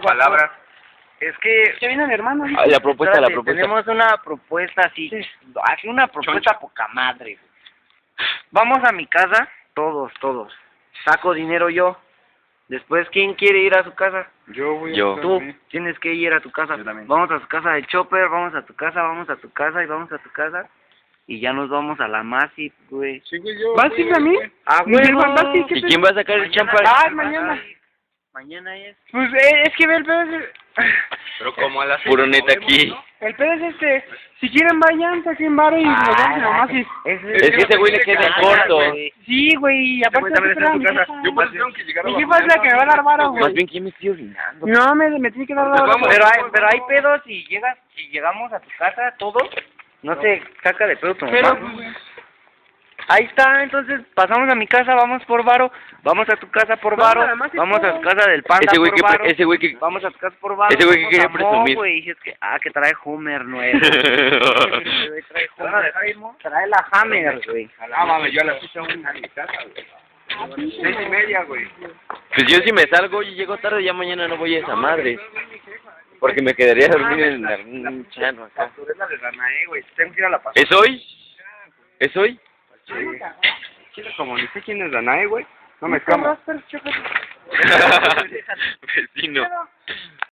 palabras. Es que viene mi hermano. Ah, la propuesta. tenemos una propuesta así, así una propuesta poca madre. Vamos a mi casa, todos. Saco dinero yo. Después, ¿quién quiere ir a su casa? Yo. Tú tienes que ir a tu casa. Vamos a su casa de Chopper, vamos a tu casa y vamos a tu casa. Y ya nos vamos a la Massive, güey. Sí, güey, yo. ¿Vas a irme a mí? Ah, güey, güey. ¿Y quién va a sacar el champán? Ah, mañana. Mañana es. Pues es que ve el pedo es... Pero como a las Puro neta aquí. El pedo es si quieren vayan, saquen varo y nos vamos a la Massive. Es que ese güey le queda corto. Sí, güey, y aparte también está en tu casa. Yo por eso tengo que llegar a mi jefa es la que me va a dar varo, Más güey. bien, ¿quién me estoy orinando? No, me tiene que dar varo. Pero hay pedos si llegamos a tu casa, todos. No te saca de pedo tu Pero, mamá. Ahí está, entonces pasamos a mi casa, vamos por varo, vamos a tu casa por Vamos varo, a la Massive vamos a todos. tu casa del panda Ese güey por varo, que... vamos a tu casa por varo, Ese güey que vamos quería a Mo, presumir. güey, y es que trae Homer nuevo. Trae Homer, trae la Hammer, güey. Ah, mames, yo a las 6 en mi casa, güey. 6:30, güey. Pues yo si me salgo y llego tarde, ya mañana no voy a esa madre. Porque me quedaría a dormir en algún chano acá. Tengo que ir a la pasada. ¿Es hoy? ¿Es hoy? Sí. Como ni sé quién es Danae, güey, no me escamo. Vecino.